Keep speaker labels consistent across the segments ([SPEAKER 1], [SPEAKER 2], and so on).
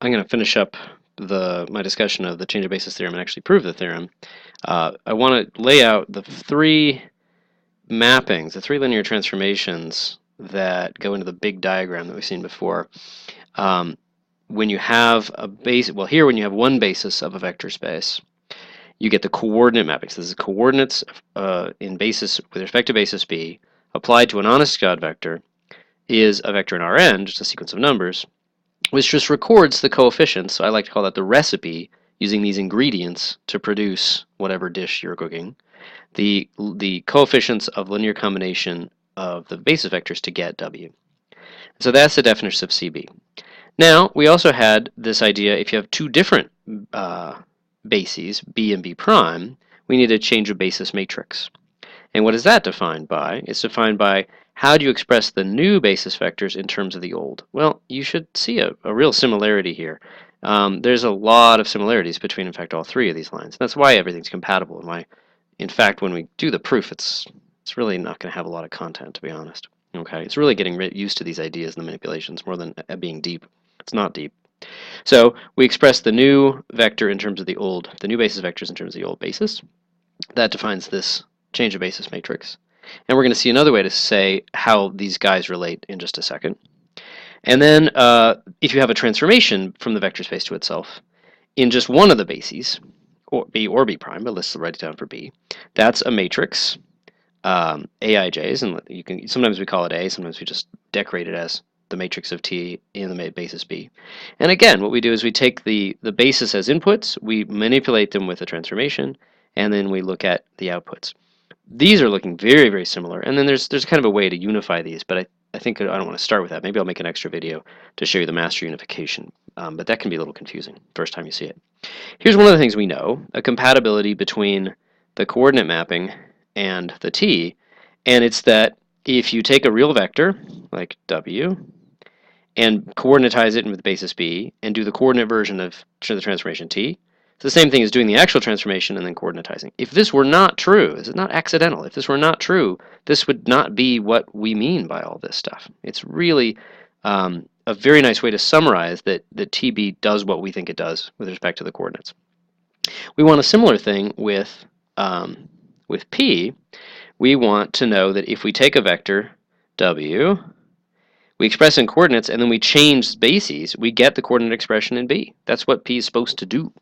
[SPEAKER 1] I'm going to finish up my discussion of the change of basis theorem and actually prove the theorem. I want to lay out the three mappings, the three linear transformations that go into the big diagram that we've seen before. When you have a base, well, here when you have one basis of a vector space, you get the coordinate mapping. So this is coordinates in basis with respect to basis B applied to an honest God vector is a vector in Rn, just a sequence of numbers, which just records the coefficients. So I like to call that the recipe, using these ingredients to produce whatever dish you're cooking. The coefficients of linear combination of the basis vectors to get W. So that's the definition of CB. Now, we also had this idea, if you have two different bases, B and B prime, we need a change of basis matrix. And what is that defined by? It's defined by how do you express the new basis vectors in terms of the old? Well, you should see a real similarity here. There's a lot of similarities between, in fact, all three of these lines. That's why everything's compatible. And why, in fact, when we do the proof, it's really not going to have a lot of content, to be honest. Okay, it's really getting used to these ideas and the manipulations more than being deep. It's not deep. So we express the new vector in terms of the new basis vectors in terms of the old basis. That defines this change of basis matrix. And we're going to see another way to say how these guys relate in just a second. And then if you have a transformation from the vector space to itself in just one of the bases, or B prime, but let's write it down for B, that's a matrix, Aij's, and you can sometimes we call it A, sometimes we just decorate it as the matrix of T in the basis B. And again, what we do is we take the basis as inputs, we manipulate them with a transformation, and then we look at the outputs. These are looking very, very similar. And then there's kind of a way to unify these, but I think I don't want to start with that. Maybe I'll make an extra video to show you the master unification, but that can be a little confusing first time you see it. Here's one of the things we know, a compatibility between the coordinate mapping and the T, and it's that if you take a real vector, like W, and coordinatize it with basis B, and do the coordinate version of the transformation T, it's the same thing as doing the actual transformation and then coordinatizing. If this were not true, this is not accidental, if this were not true, this would not be what we mean by all this stuff. It's really a very nice way to summarize that TB does what we think it does with respect to the coordinates. We want a similar thing with P. We want to know that if we take a vector W, we express in coordinates, and then we change bases, we get the coordinate expression in B. That's what P is supposed to do.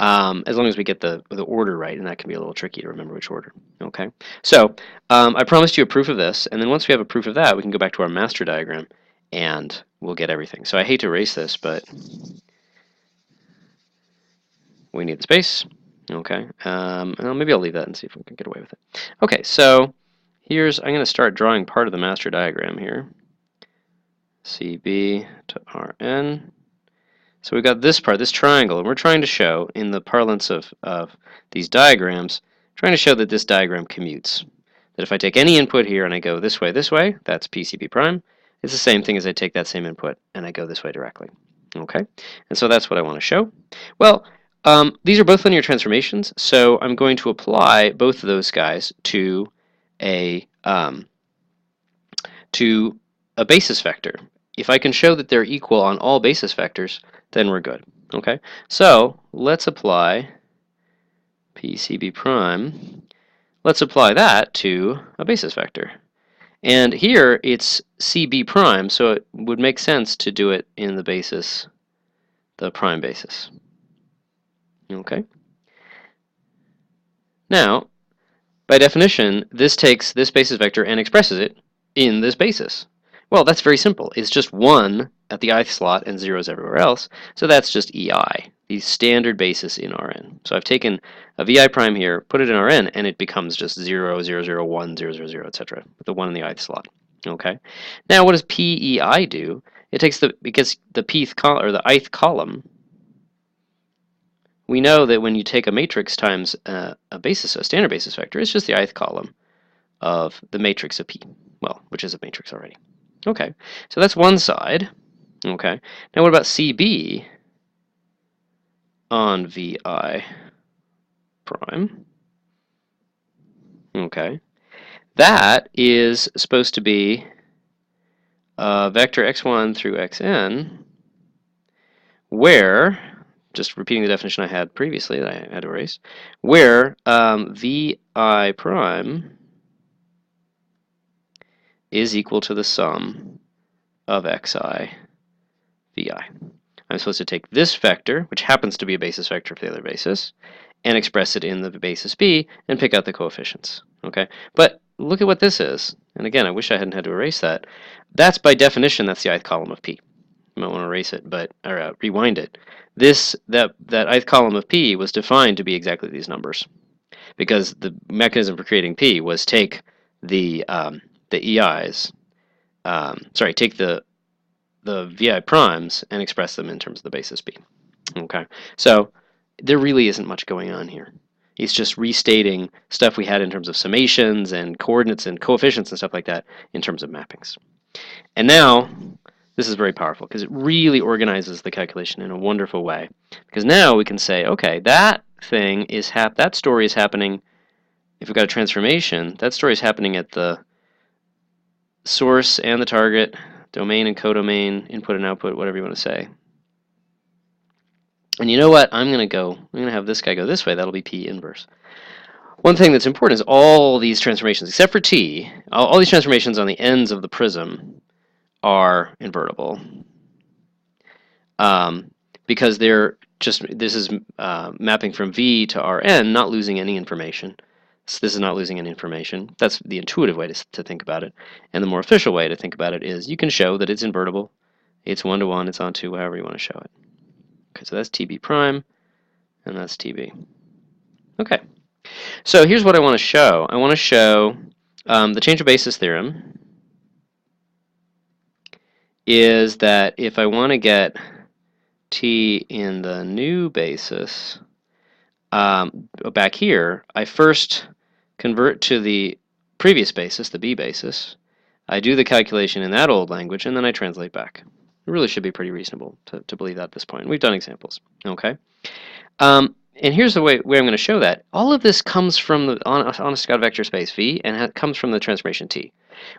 [SPEAKER 1] As long as we get the order right, and that can be a little tricky to remember which order. Okay, so I promised you a proof of this, and then once we have a proof of that, we can go back to our master diagram, and we'll get everything. So I hate to erase this, but we need the space. Okay, well, maybe I'll leave that and see if we can get away with it. Okay, so I'm going to start drawing part of the master diagram here. CB to Rn. So we've got this part, this triangle, and we're trying to show, in the parlance of these diagrams, trying to show that this diagram commutes. That if I take any input here and I go this way, that's PCB prime. It's the same thing as I take that same input and I go this way directly. Okay, and so that's what I want to show. Well, these are both linear transformations, so I'm going to apply both of those guys to a basis vector. If I can show that they're equal on all basis vectors, then we're good. Okay, so let's apply PCB prime. Let's apply that to a basis vector. And here it's CB prime, so it would make sense to do it in the basis, the prime basis. Okay. Now, by definition, this takes this basis vector and expresses it in this basis. Well, that's very simple. It's just 1 at the ith slot and 0s everywhere else, so that's just EI, the standard basis in Rn. So I've taken a VI prime here, put it in Rn, and it becomes just 0, 0, 0, 1, 0, 0, 0, etc., with the 1 in the ith slot. Okay. Now, what does PEI do? It takes because the ith column. We know that when you take a matrix times a standard basis vector, it's just the ith column of the matrix of P, well, which is a matrix already. Okay, so that's one side. Okay, now what about CB on VI prime? Okay, that is supposed to be vector x1 through xn where, just repeating the definition I had previously that I had to erase, where vi prime is equal to the sum of xi vi. I'm supposed to take this vector, which happens to be a basis vector for the other basis, and express it in the basis b and pick out the coefficients. Okay, but look at what this is. And again, I wish I hadn't had to erase that. That's by definition, that's the ith column of p. You might want to erase it, or rewind it. That ith column of p was defined to be exactly these numbers, because the mechanism for creating p was take the EIs, take the VI primes and express them in terms of the basis b. Okay, so there really isn't much going on here. It's just restating stuff we had in terms of summations and coordinates and coefficients and stuff like that in terms of mappings. And now, this is very powerful because it really organizes the calculation in a wonderful way. Because now we can say, okay, that story is happening, if we've got a transformation, that story is happening at the source and the target, domain and codomain, input and output, whatever you want to say. And you know what? I'm going to have this guy go this way. That'll be P inverse. One thing that's important is all these transformations, except for T, all these transformations on the ends of the prism are invertible. Because this is mapping from V to Rn, not losing any information. So this is not losing any information. That's the intuitive way to think about it. And the more official way to think about it is you can show that it's invertible. It's 1-to-1, it's onto however you want to show it. Okay, so that's TB prime, and that's TB. Okay, so here's what I want to show. I want to show the change of basis theorem is that if I want to get T in the new basis, back here, I first convert to the previous basis, the B basis. I do the calculation in that old language, and then I translate back. It really should be pretty reasonable to believe that at this point. We've done examples. Okay. And here's the way I'm going to show that. All of this comes from the honest to God vector space V, and it comes from the transformation T.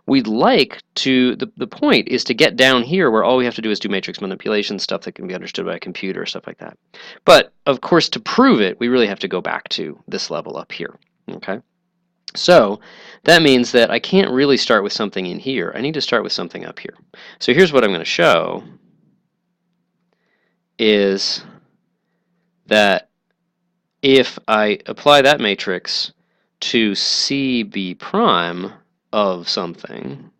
[SPEAKER 1] We'd like to, the point is to get down here where all we have to do is do matrix manipulation, stuff that can be understood by a computer, stuff like that. But, of course, to prove it, we really have to go back to this level up here. Okay? So that means that I can't really start with something in here. I need to start with something up here. So here's what I'm going to show is that if I apply that matrix to CB prime of something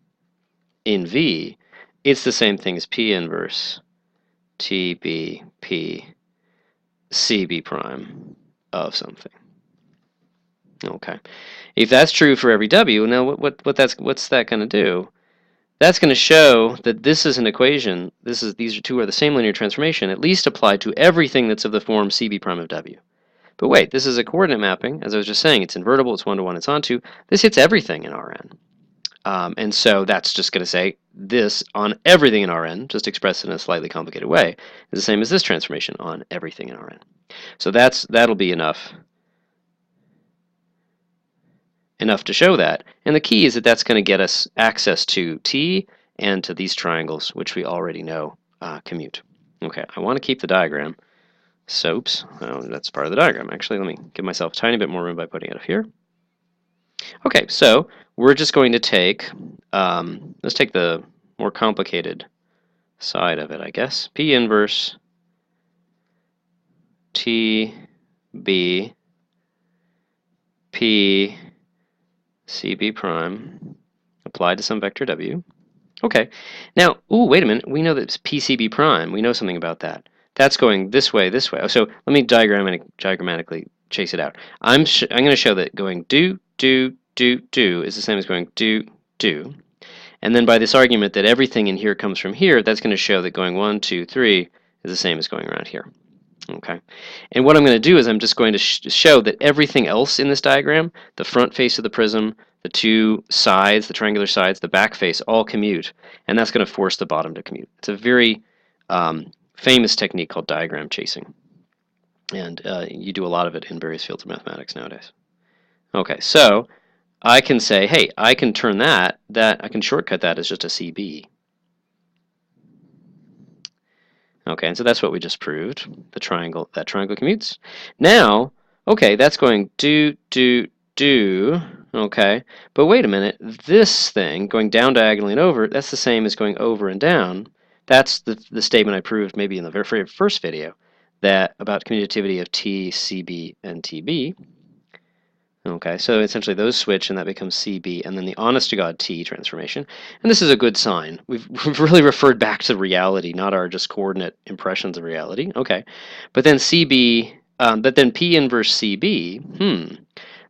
[SPEAKER 1] in V, it's the same thing as P inverse TB P CB prime of something. Okay. If that's true for every W, now what's that going to do? That's going to show that this is an equation. These two are the same linear transformation, at least applied to everything that's of the form CB prime of W. But wait, this is a coordinate mapping. As I was just saying, it's invertible, it's 1-to-1, it's onto. This hits everything in Rn. And so that's just going to say this on everything in Rn, just expressed in a slightly complicated way, is the same as this transformation on everything in Rn. So that'll be enough to show that. And the key is that that's going to get us access to T and to these triangles, which we already know commute. Okay, I want to keep the diagram. So, oops, that's part of the diagram. Actually, let me give myself a tiny bit more room by putting it up here. Okay, so we're just going to take, let's take the more complicated side of it, I guess. P inverse T B P CB prime applied to some vector W. Okay, now, ooh, wait a minute. We know that it's PCB prime. We know something about that. That's going this way, this way. So let me diagrammatically chase it out. I'm going to show that going do is the same as going do. And then by this argument that everything in here comes from here, that's going to show that going 1, 2, 3 is the same as going around here. Okay, and what I'm going to do is I'm just going to show that everything else in this diagram, the front face of the prism, the two sides, the triangular sides, the back face, all commute, and that's going to force the bottom to commute. It's a very famous technique called diagram chasing, and you do a lot of it in various fields of mathematics nowadays. Okay, so I can say, hey, I can turn I can shortcut that as just a CB. Okay, and so that's what we just proved. The triangle, that triangle commutes. Now, okay, that's going do, do, do. Okay, but wait a minute. This thing going down diagonally and over, that's the same as going over and down. That's the statement I proved maybe in the very first video that about commutativity of T, CB, and TB. Okay, so essentially those switch and that becomes CB, and then the honest-to-God T transformation. And this is a good sign. We've really referred back to reality, not our just coordinate impressions of reality. Okay, but then CB, but then P inverse CB,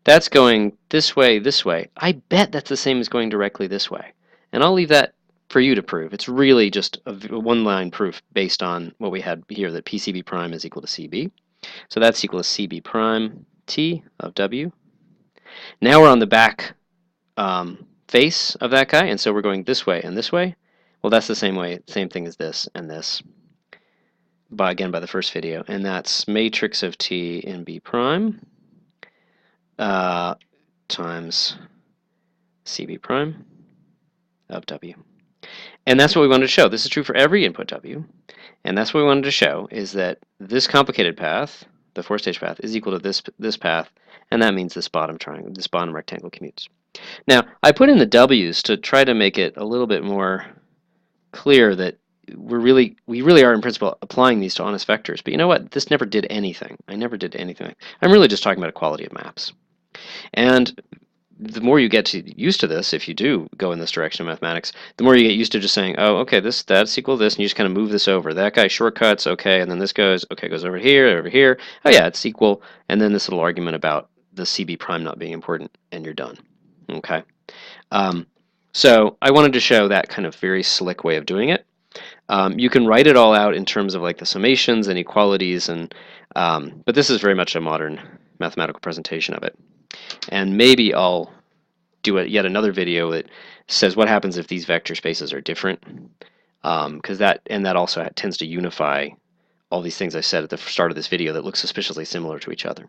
[SPEAKER 1] that's going this way, this way. I bet that's the same as going directly this way. And I'll leave that for you to prove. It's really just a one-line proof based on what we had here, that PCB prime is equal to CB. So that's equal to CB prime T of W. Now we're on the back face of that guy, and so we're going this way and this way. Well, that's the same thing as this and this, again by the first video, and that's matrix of T in B prime times CB prime of W. And that's what we wanted to show. This is true for every input W, and that's what we wanted to show, is that this complicated path, the four-stage path, is equal to this path, and that means this bottom triangle, this bottom rectangle commutes. Now, I put in the W's to try to make it a little bit more clear that we really are in principle applying these to honest vectors. But you know what? This never did anything. I never did anything. I'm really just talking about equality of maps. And the more you get used to this, if you do go in this direction of mathematics, the more you get used to just saying, oh, okay, that's equal to this, and you just kind of move this over. That guy shortcuts, okay, and then this goes, okay, goes over here, over here. Oh yeah, it's equal. And then this little argument about the CB prime not being important, and you're done. Okay. So I wanted to show that kind of very slick way of doing it. You can write it all out in terms of like the summations and equalities, and but this is very much a modern mathematical presentation of it. And maybe I'll do yet another video that says what happens if these vector spaces are different, because that also tends to unify all these things I said at the start of this video that look suspiciously similar to each other.